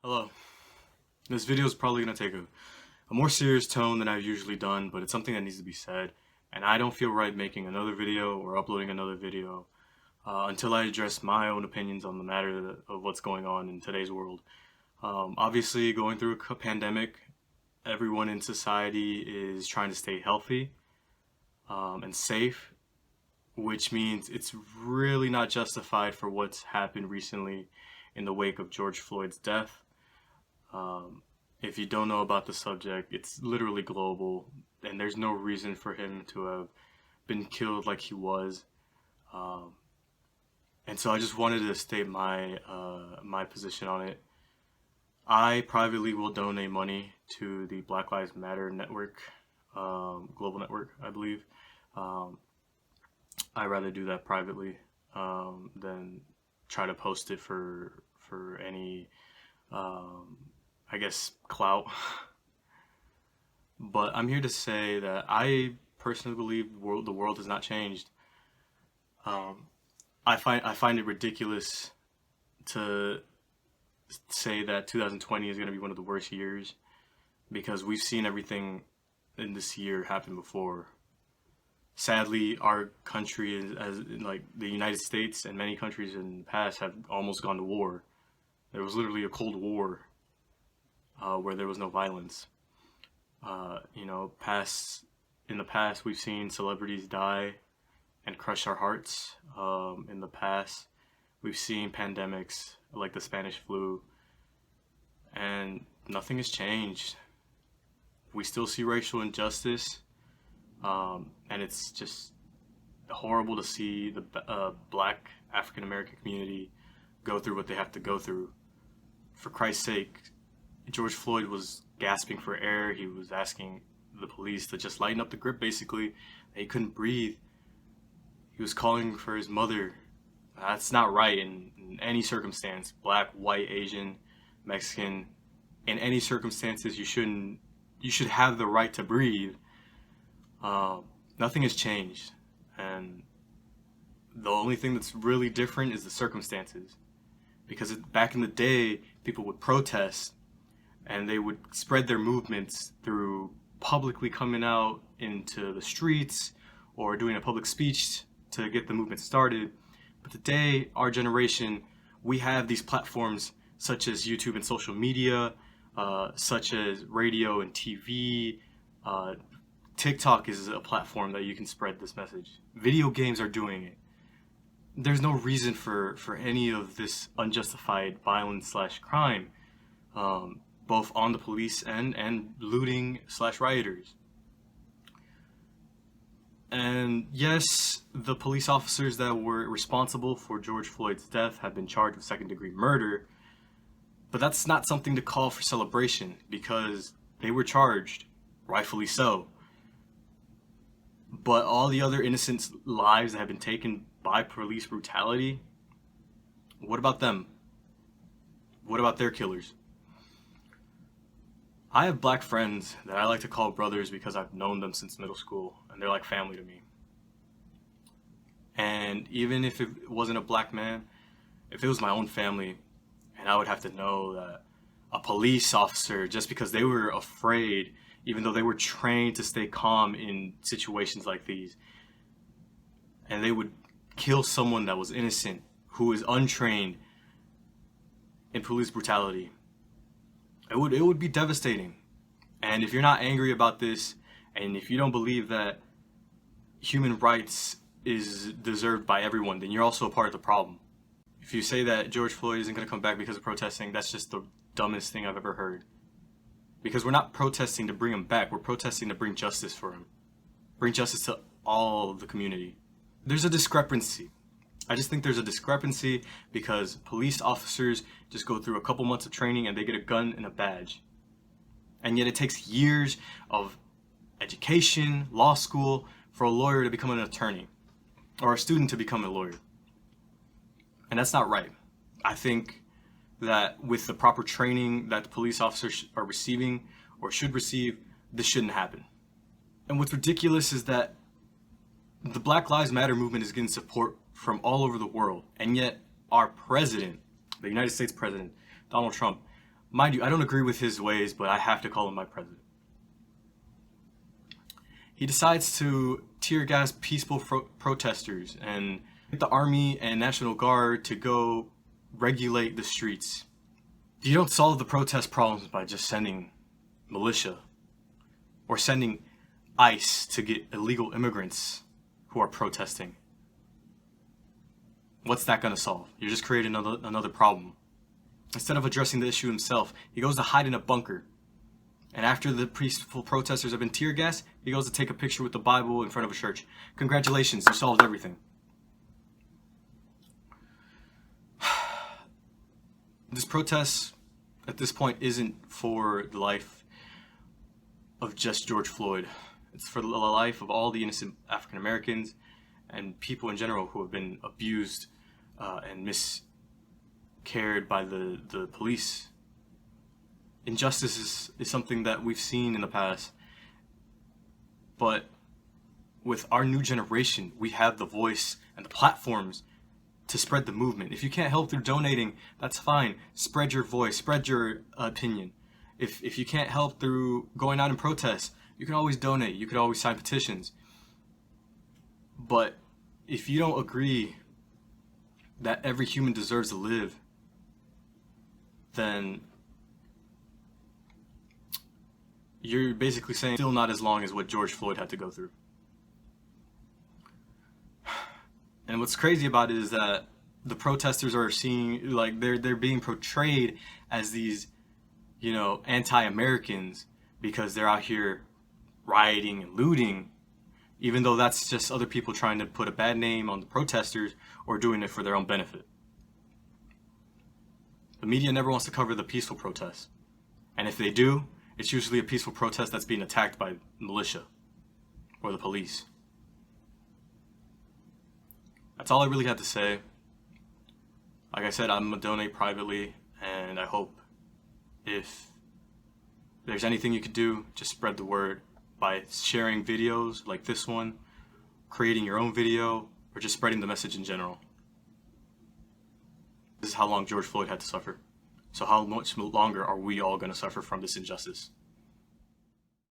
Hello. This video is probably going to take a more serious tone than I've usually done, but it's something that needs to be said. And I don't feel right making another video or uploading another video until I address my own opinions on the matter of what's going on in today's world. Obviously, going through a pandemic, everyone in society is trying to stay healthy and safe, which means it's really not justified for what's happened recently in the wake of George Floyd's death. If you don't know about the subject, it's literally global, and there's no reason for him to have been killed like he was. And so I just wanted to state my position on it. I privately will donate money to the Black Lives Matter network, global network, I believe. I'd rather do that privately than try to post it for any I guess clout. But I'm here to say that I personally believe the world has not changed. I find it ridiculous to say that 2020 is going to be one of the worst years, because we've seen everything in this year happen before. Sadly, our country, as like the United States and many countries in the past, have almost gone to war. There was literally a Cold War where there was no violence. In the past, we've seen celebrities die and crush our hearts. In the past, we've seen pandemics like the Spanish flu, and nothing has changed. We still see racial injustice, and it's just horrible to see the Black African American community go through what they have to go through. For Christ's sake, George Floyd was gasping for air. He was asking the police to just lighten up the grip, basically. He couldn't breathe. He was calling for his mother. That's not right in any circumstance. Black, white, Asian, Mexican. In any circumstances, you should have the right to breathe. Nothing has changed. And the only thing that's really different is the circumstances. Because back in the day, people would protest, and they would spread their movements through publicly coming out into the streets or doing a public speech to get the movement started. But today, our generation, we have these platforms such as YouTube and social media, such as radio and TV. TikTok is a platform that you can spread this message. Video games are doing it. There's no reason for any of this unjustified violence/crime, both on the police and looting /rioters. And yes, the police officers that were responsible for George Floyd's death have been charged with second-degree murder, but that's not something to call for celebration, because they were charged, rightfully so. But all the other innocent lives that have been taken by police brutality, what about them? What about their killers? I have black friends that I like to call brothers because I've known them since middle school, and they're like family to me. And even if it wasn't a black man, if it was my own family, and I would have to know that a police officer, just because they were afraid, even though they were trained to stay calm in situations like these, and they would kill someone that was innocent, who is untrained in police brutality, it would be devastating. And if you're not angry about this, and if you don't believe that human rights is deserved by everyone, then you're also a part of the problem. If you say that George Floyd isn't going to come back because of protesting, that's just the dumbest thing I've ever heard. Because we're not protesting to bring him back, we're protesting to bring justice for him. Bring justice to all of the community. There's a discrepancy. I just think there's a discrepancy because police officers just go through a couple months of training and they get a gun and a badge. And yet it takes years of education, law school, for a lawyer to become an attorney, or a student to become a lawyer. And that's not right. I think that with the proper training that the police officers are receiving or should receive, this shouldn't happen. And what's ridiculous is that the Black Lives Matter movement is getting support from all over the world, and yet our president, the United States president, Donald Trump, Mind you, I don't agree with his ways, but I have to call him my president. He decides to tear gas peaceful protesters and get the army and National Guard to go regulate the streets. You don't solve the protest problems by just sending militia or sending ICE to get illegal immigrants who are protesting. What's that going to solve? You're just creating another problem. Instead of addressing the issue himself, he goes to hide in a bunker. And after the peaceful protesters have been tear gassed, he goes to take a picture with the Bible in front of a church. Congratulations, you solved everything. This protest, at this point, isn't for the life of just George Floyd. It's for the life of all the innocent African Americans and people in general who have been abused and miscared by the police. Injustice is something that we've seen in the past, but with our new generation, we have the voice and the platforms to spread the movement. If you can't help through donating, that's fine. Spread your voice, spread your opinion. If you can't help through going out and protest, you can always donate. You could always sign petitions. But if you don't agree that every human deserves to live, then you're basically saying still not as long as what George Floyd had to go through. And what's crazy about it is that the protesters are seeing, like, they're being portrayed as these, anti-Americans because they're out here rioting and looting, even though that's just other people trying to put a bad name on the protesters or doing it for their own benefit. The media never wants to cover the peaceful protests. And if they do, it's usually a peaceful protest that's being attacked by militia or the police. That's all I really had to say. Like I said, I'm going to donate privately, and I hope if there's anything you could do, just spread the word by sharing videos like this one, creating your own video, or just spreading the message in general. This is how long George Floyd had to suffer. So how much longer are we all going to suffer from this injustice?